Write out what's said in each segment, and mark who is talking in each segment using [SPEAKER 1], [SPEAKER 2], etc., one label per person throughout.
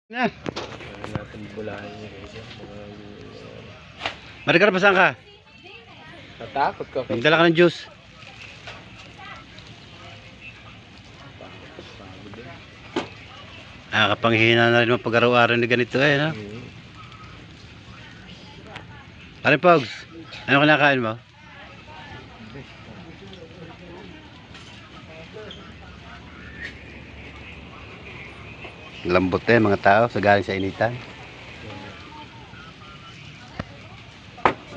[SPEAKER 1] Na.
[SPEAKER 2] Natin bulahin niya kasi.
[SPEAKER 1] Maricar, pa saan ka?
[SPEAKER 2] Natakot ka kasi.
[SPEAKER 1] Magdala ka ng juice. Kapanghihina na rin mga pag-araw-araw na ganito no? Paring Pogs, ano kinakain mo? Lambot mga tao sa galing sa initan.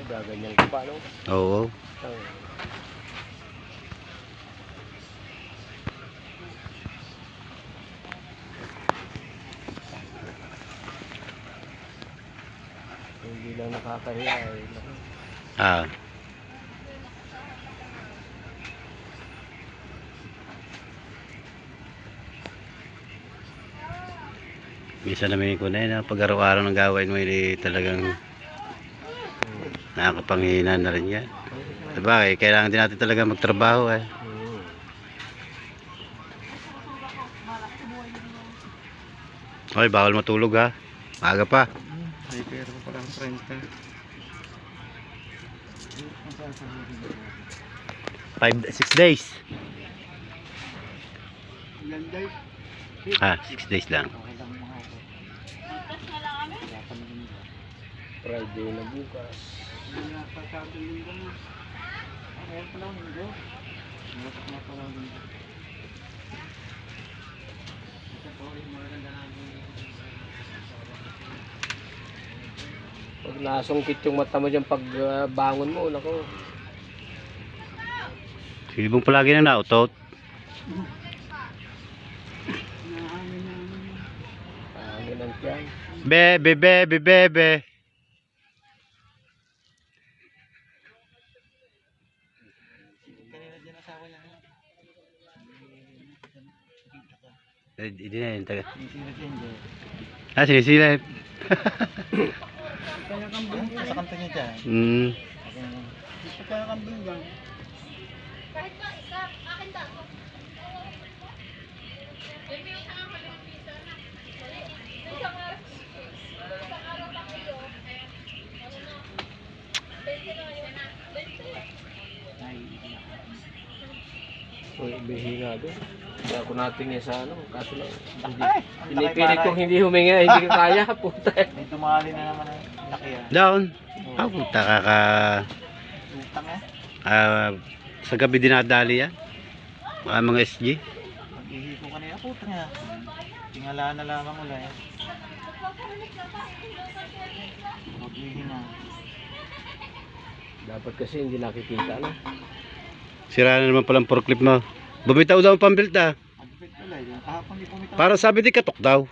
[SPEAKER 2] Gaganyan ka pa, no?
[SPEAKER 1] Oo.
[SPEAKER 2] Hindi lang nakakahiya eh.
[SPEAKER 1] Minsan namin ko na pag araw-araw ng gawain mo talagang nakakapanghina na rin yan. Diba kailangan din natin talaga magtrabaho Okay, bawal matulog maaga pa.
[SPEAKER 2] Ay, pero parang 30.
[SPEAKER 1] 6 days.
[SPEAKER 2] Ilan days?
[SPEAKER 1] 6 days lang.
[SPEAKER 2] Friday na bukas. Pag nasungkit yung mata mo dyan pag bangon mo, nako.
[SPEAKER 1] Silbong palagi na nautot.
[SPEAKER 2] Hangin ang tiyan.
[SPEAKER 1] Bebe. Hindi na yun taga. Sinisilip.
[SPEAKER 2] Kaya kambing sa kanto niya dyan. Kaya kambing dyan.
[SPEAKER 3] Kahit na isa, akin daw.
[SPEAKER 2] Uy, bihina doon. Hindi ako natingin sa ano, kaso lang. Pinipilit kong hindi huminga, hindi ko kaya. Puta. May tumali na naman ang laki
[SPEAKER 1] Down. Puta sa gabi dinadali yan. Mga SG.
[SPEAKER 2] Mag-ihi ko kanina. Puta nga. Tingala na lamang ula yan. Mag-ihi na. Dapat kasi hindi nakikita na.
[SPEAKER 1] Sira na naman palang forklift mo. Bumitaw daw ang pambilt Para sabi di katok daw.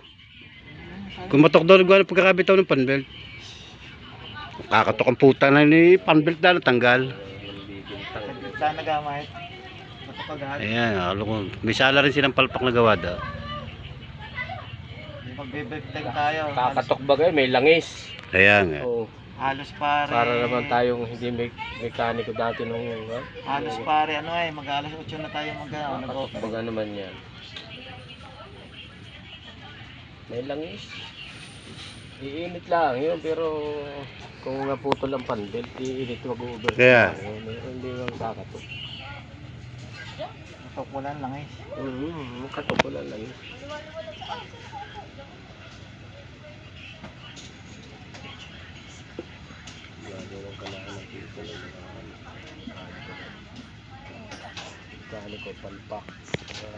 [SPEAKER 1] Kung matok daw nagwa ng pagkakabitaw ng panbelt. Kakatok ang puta na ni panbelt na natanggal.
[SPEAKER 2] Saan nagamit?
[SPEAKER 1] Ayan, may sala rin silang palpak na gawa daw.
[SPEAKER 2] Magbibigtag tayo. Kakatok bagay, may langis.
[SPEAKER 1] Ayan nga.
[SPEAKER 2] Oo. Halos pare. Para naman tayong hindi mekaniko dati nung halos pare mag-alas 8 na tayo nag-off. Baga naman yan. May langis. Iinit lang yun pero kung naputol ang panbelt, iinit mag-over.
[SPEAKER 1] Kaya
[SPEAKER 2] hindi lang kakatok. Katok langis. Katok langis. Mekaniko palpak.